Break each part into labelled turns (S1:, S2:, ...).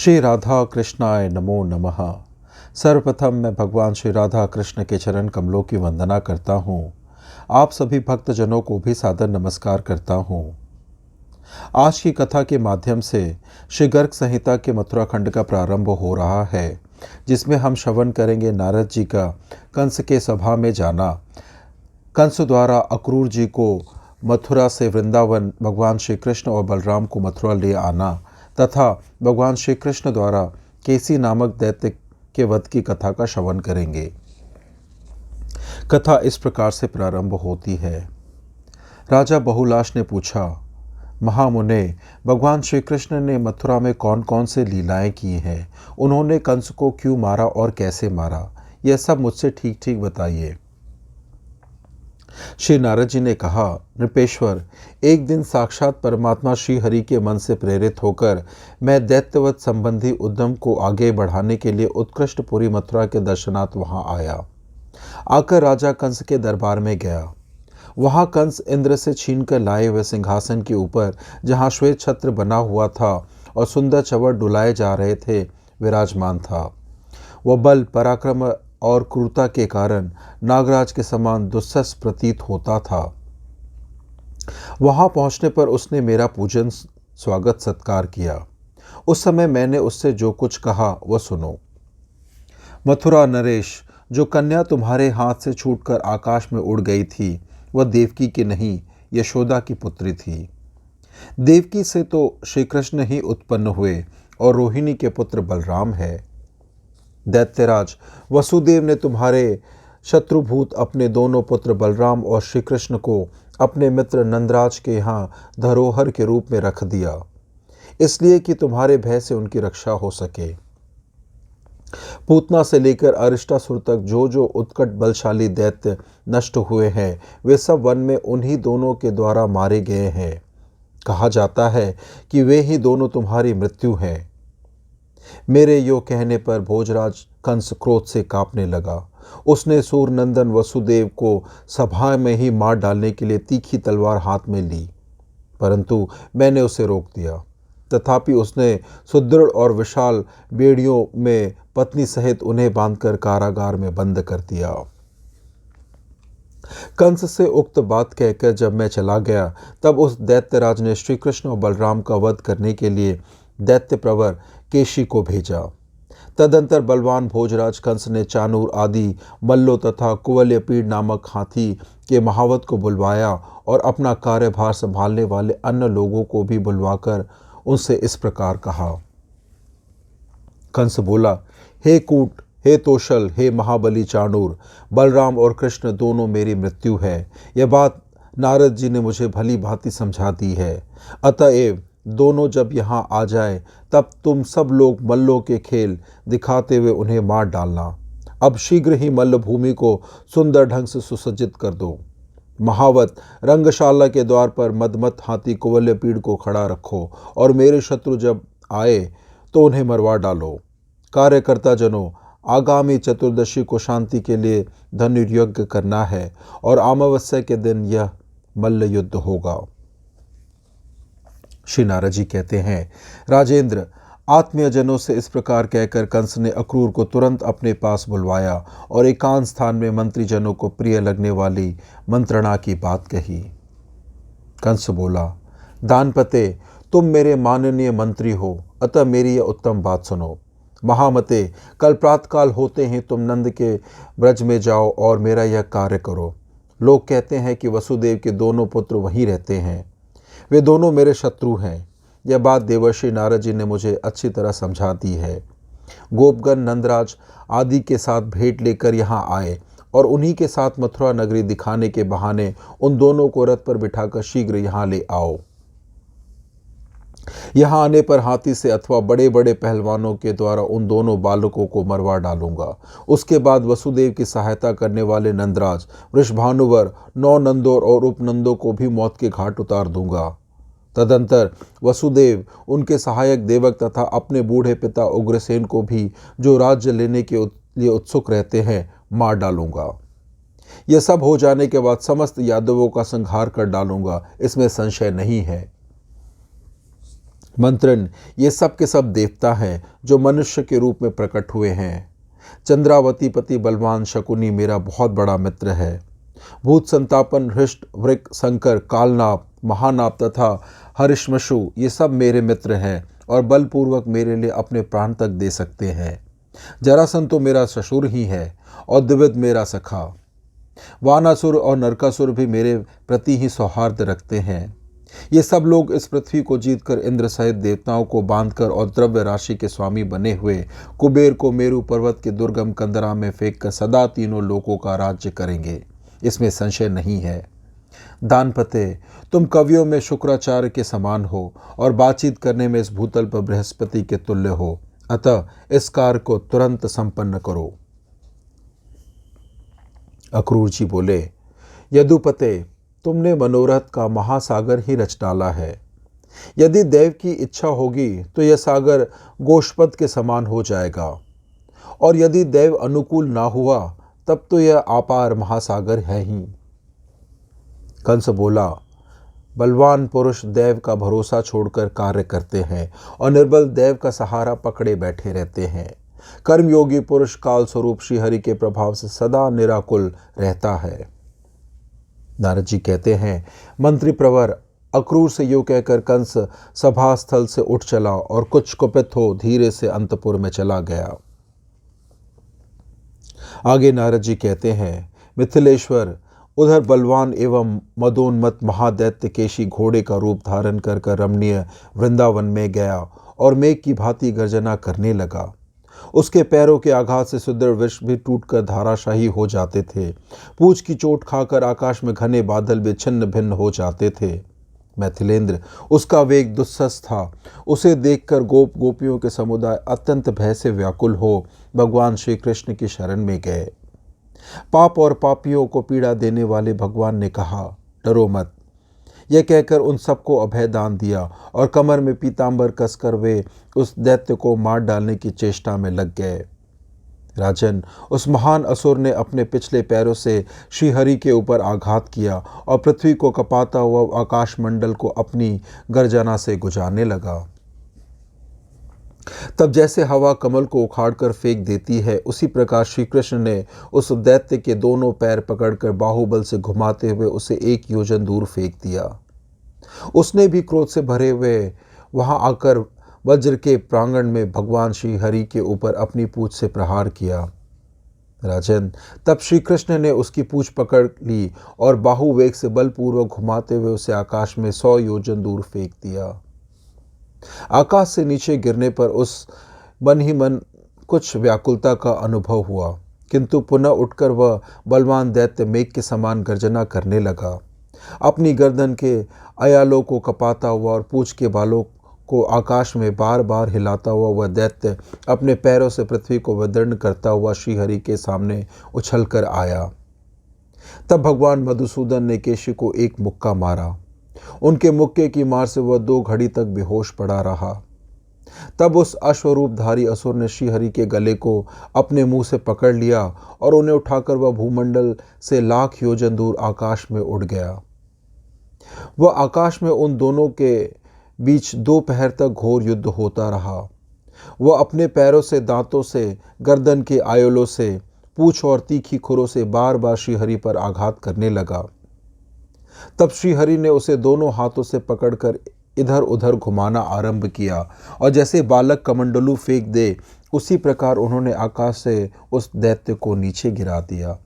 S1: श्री राधा कृष्णाय नमो नमः। सर्वप्रथम मैं भगवान श्री राधा कृष्ण के चरण कमलों की वंदना करता हूँ। आप सभी भक्तजनों को भी सादर नमस्कार करता हूँ। आज की कथा के माध्यम से श्री गर्ग संहिता के मथुरा खंड का प्रारंभ हो रहा है, जिसमें हम श्रवण करेंगे नारद जी का कंस के सभा में जाना, कंस द्वारा अक्रूर जी को मथुरा से वृंदावन भगवान श्री कृष्ण और बलराम को मथुरा ले आना तथा भगवान श्री कृष्ण द्वारा केसी नामक दैत्य के वध की कथा का श्रवण करेंगे। कथा इस प्रकार से प्रारंभ होती है। राजा बहुलाश ने पूछा, महामुने, भगवान श्री कृष्ण ने मथुरा में कौन कौन से लीलाएं की हैं? उन्होंने कंस को क्यों मारा और कैसे मारा? यह सब मुझसे ठीक ठीक बताइए। श्री नारद जी ने कहा, नृपेश्वर, एक दिन साक्षात परमात्मा श्री हरि के मन से प्रेरित होकर मैं दैत्यवध संबंधी उद्यम को आगे बढ़ाने के लिए उत्कृष्टपुरी मथुरा के दर्शनार्थ वहां आया। आकर राजा कंस के दरबार में गया। वहां कंस इंद्र से छीन कर लाए हुए सिंहासन के ऊपर, जहां श्वेत छत्र बना हुआ था और सुंदर चवर डुलाए जा रहे थे, विराजमान था। वह बल, पराक्रम और क्रूरता के कारण नागराज के समान दुस्सह प्रतीत होता था। वहां पहुंचने पर उसने मेरा पूजन, स्वागत, सत्कार किया। उस समय मैंने उससे जो कुछ कहा वह सुनो। मथुरा नरेश, जो कन्या तुम्हारे हाथ से छूटकर आकाश में उड़ गई थी, वह देवकी की नहीं, यशोदा की पुत्री थी। देवकी से तो श्री कृष्ण ही उत्पन्न हुए और रोहिणी के पुत्र बलराम है। दैत्यराज वसुदेव ने तुम्हारे शत्रुभूत अपने दोनों पुत्र बलराम और श्री कृष्ण को अपने मित्र नंदराज के यहाँ धरोहर के रूप में रख दिया, इसलिए कि तुम्हारे भय से उनकी रक्षा हो सके। पूतना से लेकर अरिष्टासुर तक जो जो उत्कट बलशाली दैत्य नष्ट हुए हैं, वे सब वन में उन्हीं दोनों के द्वारा मारे गए हैं। कहा जाता है कि वे ही दोनों तुम्हारी मृत्यु हैं। मेरे यो कहने पर भोजराज कंस क्रोध से कांपने लगा। उसने सूरनंदन वसुदेव को सभा में ही मार डालने के लिए तीखी तलवार हाथ में ली, परंतु मैंने उसे रोक दिया। तथापि उसने सुदृढ़ और विशाल बेड़ियों में पत्नी सहित उन्हें बांधकर कारागार में बंद कर दिया। कंस से उक्त बात कहकर जब मैं चला गया, तब उस दैत्यराज ने श्री कृष्ण और बलराम का वध करने के लिए दैत्य प्रवर केशी को भेजा। तदंतर बलवान भोजराज कंस ने चानूर आदि मल्लो तथा कुवलयपीड़ नामक हाथी के महावत को बुलवाया और अपना कार्यभार संभालने वाले अन्य लोगों को भी बुलवाकर उनसे इस प्रकार कहा। कंस बोला, हे कूट, हे तोशल, हे महाबली चाणूर, बलराम और कृष्ण दोनों मेरी मृत्यु है। यह बात नारद जी ने मुझे भली भांति समझा दी है। अतएव दोनों जब यहाँ आ जाए, तब तुम सब लोग मल्लों के खेल दिखाते हुए उन्हें मार डालना। अब शीघ्र ही मल्ल भूमि को सुंदर ढंग से सुसज्जित कर दो। महावत रंगशाला के द्वार पर मदमत हाथी कुवलयपीड़ को खड़ा रखो और मेरे शत्रु जब आए तो उन्हें मरवा डालो। कार्यकर्ता जनों, आगामी चतुर्दशी को शांति के लिए धनुर्यज्ञ करना है और अमावस्या के दिन यह मल्ल युद्ध होगा। श्री नारद जी कहते हैं, राजेंद्र, आत्मीयजनों से इस प्रकार कहकर कंस ने अक्रूर को तुरंत अपने पास बुलवाया और एकांत स्थान में मंत्रीजनों को प्रिय लगने वाली मंत्रणा की बात कही। कंस बोला, दानपते, तुम मेरे माननीय मंत्री हो, अतः मेरी यह उत्तम बात सुनो। महामते, कल प्रातःकाल होते ही तुम नंद के ब्रज में जाओ और मेरा यह कार्य करो। लोग कहते हैं कि वसुदेव के दोनों पुत्र वहीं रहते हैं। वे दोनों मेरे शत्रु हैं। यह बात देवर्षि नारद जी ने मुझे अच्छी तरह समझा दी है। गोपगण नंदराज आदि के साथ भेंट लेकर यहाँ आए और उन्हीं के साथ मथुरा नगरी दिखाने के बहाने उन दोनों को रथ पर बिठाकर शीघ्र यहाँ ले आओ। यहाँ आने पर हाथी से अथवा बड़े बड़े पहलवानों के द्वारा उन दोनों बालकों को मरवा डालूंगा। उसके बाद वसुदेव की सहायता करने वाले नंदराज, वृषभानुवर, 9 नंदों और उपनंदों को भी मौत के घाट उतार दूंगा। तदंतर वसुदेव, उनके सहायक देवक तथा अपने बूढ़े पिता उग्रसेन को भी, जो राज्य लेने के लिए उत्सुक रहते हैं, मार डालूंगा। यह सब हो जाने के बाद समस्त यादवों का संहार कर डालूंगा, इसमें संशय नहीं है। मंत्रन, ये सब के सब देवता हैं जो मनुष्य के रूप में प्रकट हुए हैं। चंद्रावती पति बलवान शकुनी मेरा बहुत बड़ा मित्र है। भूत संतापन, हृष्ट, वृक, शंकर, कालनाप, महानाप तथा हरिश्मशु ये सब मेरे मित्र हैं और बलपूर्वक मेरे लिए अपने प्राण तक दे सकते हैं। जरासंध तो मेरा ससुर ही है और द्विविद मेरा सखा। वानासुर और नरकासुर भी मेरे प्रति ही सौहार्द रखते हैं। ये सब लोग इस पृथ्वी को जीतकर इंद्र सहित देवताओं को बांधकर और द्रव्य राशि के स्वामी बने हुए कुबेर को मेरु पर्वत के दुर्गम कंदरा में फेंककर सदा तीनों लोकों का राज्य करेंगे, इसमें संशय नहीं है। दानपते, तुम कवियों में शुक्राचार्य के समान हो और बातचीत करने में इस भूतल पर बृहस्पति के तुल्य हो, अतः इस कार्य को तुरंत संपन्न करो। अक्रूर जी बोले, यदुपते, तुमने मनोरथ का महासागर ही रच डाला है। यदि देव की इच्छा होगी तो यह सागर गोष्पद के समान हो जाएगा, और यदि देव अनुकूल ना हुआ तब तो यह अपार महासागर है ही। कंस बोला, बलवान पुरुष देव का भरोसा छोड़कर कार्य करते हैं और निर्बल देव का सहारा पकड़े बैठे रहते हैं। कर्मयोगी पुरुष काल स्वरूप श्रीहरि के प्रभाव से सदा निराकुल रहता है। नारद जी कहते हैं, मंत्री प्रवर अक्रूर से यूं कहकर कंस सभा स्थल से उठ चला और कुछ कुपित हो धीरे से अंतपुर में चला गया। आगे नारद जी कहते हैं, मिथिलेश्वर, उधर बलवान एवं मदोन्मत महादैत्य केशी घोड़े का रूप धारण कर रमणीय वृंदावन में गया और मेघ की भांति गर्जना करने लगा। उसके पैरों के आघात से सुदृढ़ वृक्ष भी टूटकर धाराशाही हो जाते थे। पूंछ की चोट खाकर आकाश में घने बादल भी छिन्न भिन्न हो जाते थे। मैथिलेंद्र, उसका वेग दुस्सह था। उसे देखकर गोप गोपियों के समुदाय अत्यंत भय से व्याकुल हो भगवान श्री कृष्ण की शरण में गए। पाप और पापियों को पीड़ा देने वाले भगवान ने कहा, डरो मत। यह कहकर उन सबको अभय दान दिया और कमर में पीतांबर कसकर वे उस दैत्य को मार डालने की चेष्टा में लग गए। राजन, उस महान असुर ने अपने पिछले पैरों से श्रीहरि के ऊपर आघात किया और पृथ्वी को कपाता हुआ आकाशमंडल को अपनी गर्जना से गुजारने लगा। तब जैसे हवा कमल को उखाड़कर फेंक देती है, उसी प्रकार श्री कृष्ण ने उस दैत्य के दोनों पैर पकड़कर बाहुबल से घुमाते हुए उसे 1 योजन दूर फेंक दिया। उसने भी क्रोध से भरे हुए वहां आकर वज्र के प्रांगण में भगवान श्री हरि के ऊपर अपनी पूंछ से प्रहार किया। राजन, तब श्री कृष्ण ने उसकी पूंछ पकड़ ली और बाहुवेग से बलपूर्वक घुमाते हुए उसे आकाश में 100 योजन दूर फेंक दिया। आकाश से नीचे गिरने पर उस मन ही मन कुछ व्याकुलता का अनुभव हुआ, किंतु पुनः उठकर वह बलवान दैत्य मेघ के समान गर्जना करने लगा। अपनी गर्दन के अयालों को कपाता हुआ और पूंछ के बालों को आकाश में बार बार हिलाता हुआ वह दैत्य अपने पैरों से पृथ्वी को विदीर्ण करता हुआ श्रीहरि के सामने उछल कर आया। तब भगवान मधुसूदन ने केशी को एक मुक्का मारा। उनके मुक्के की मार से वह 2 घड़ी तक बेहोश पड़ा रहा। तब उस अश्वरूपधारी असुर ने श्रीहरि के गले को अपने मुंह से पकड़ लिया और उन्हें उठाकर वह भूमंडल से लाख योजन दूर आकाश में उड़ गया। वह आकाश में उन दोनों के बीच 2 पहर तक घोर युद्ध होता रहा। वह अपने पैरों से, दांतों से, गर्दन के आयोलों से, पूंछ और तीखी खुरों से बार बार श्रीहरि पर आघात करने लगा। तब श्रीहरि ने उसे दोनों हाथों से पकड़कर इधर उधर घुमाना आरंभ किया और जैसे बालक कमंडलू फेंक दे, उसी प्रकार उन्होंने आकाश से उस दैत्य को नीचे गिरा दिया।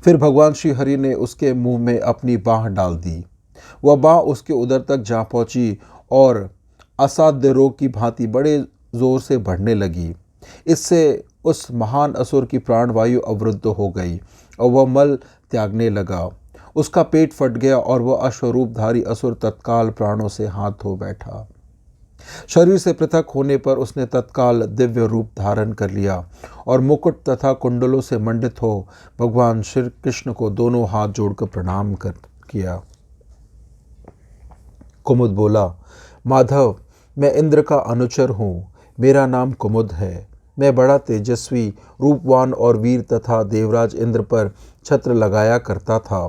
S1: फिर भगवान श्रीहरि ने उसके मुंह में अपनी बाँह डाल दी। वह बाँह उसके उदर तक जा पहुंची और असाध्य रोग की भांति बड़े जोर से बढ़ने लगी। इससे उस महान असुर की प्राणवायु अवरुद्ध हो गई और वह मल त्यागने लगा। उसका पेट फट गया और वह अश्वरूपधारी असुर तत्काल प्राणों से हाथ धो बैठा। शरीर से पृथक होने पर उसने तत्काल दिव्य रूप धारण कर लिया और मुकुट तथा कुंडलों से मंडित हो भगवान श्री कृष्ण को दोनों हाथ जोड़कर प्रणाम किया। कुमुद बोला, माधव, मैं इंद्र का अनुचर हूँ। मेरा नाम कुमुद है। मैं बड़ा तेजस्वी, रूपवान और वीर तथा देवराज इंद्र पर छत्र लगाया करता था।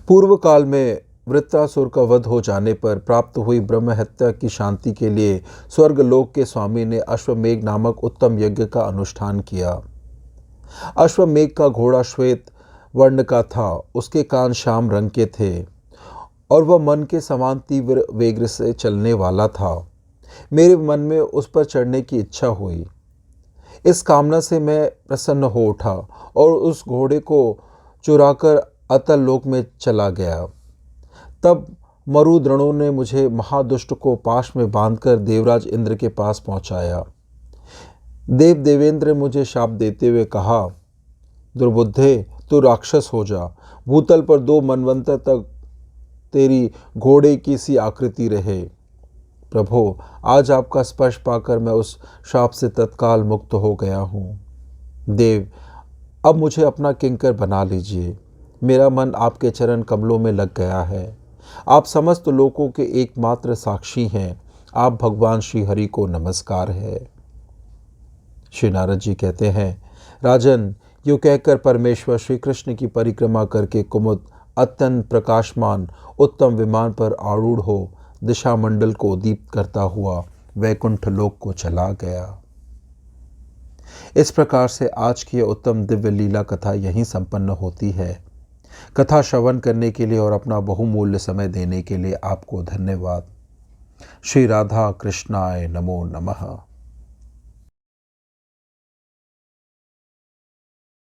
S1: पूर्व काल में वृत्रासुर का वध हो जाने पर प्राप्त हुई ब्रह्म हत्या की शांति के लिए स्वर्गलोक के स्वामी ने अश्वमेघ नामक उत्तम यज्ञ का अनुष्ठान किया। अश्वमेघ का घोड़ा श्वेत वर्ण का था, उसके कान श्याम रंग के थे और वह मन के समान तीव्र वेग से चलने वाला था। मेरे मन में उस पर चढ़ने की इच्छा हुई। इस कामना से मैं प्रसन्न हो उठा और उस घोड़े को चुराकर अतल लोक में चला गया। तब मरुद्रणों ने मुझे महादुष्ट को पाश में बांधकर देवराज इंद्र के पास पहुंचाया। देवेंद्र मुझे शाप देते हुए कहा, दुर्बुद्धे, तू राक्षस हो जा, भूतल पर 2 मनवंतर तक तेरी घोड़े की सी आकृति रहे। प्रभो, आज आपका स्पर्श पाकर मैं उस शाप से तत्काल मुक्त हो गया हूँ। देव, अब मुझे अपना किंकर बना लीजिए। मेरा मन आपके चरण कमलों में लग गया है। आप समस्त लोकों के एकमात्र साक्षी हैं। आप भगवान श्री हरि को नमस्कार है। श्री नारद जी कहते हैं, राजन, यूँ कहकर परमेश्वर श्री कृष्ण की परिक्रमा करके कुमुद अत्यंत प्रकाशमान उत्तम विमान पर आरूढ़ हो दिशा मंडल को दीप्त करता हुआ वैकुंठ लोक को चला गया। इस प्रकार से आज की यह उत्तम दिव्य लीला कथा यहीं संपन्न होती है। कथा श्रवण करने के लिए और अपना बहुमूल्य समय देने के लिए आपको धन्यवाद। श्री राधा कृष्णाय नमो नमः।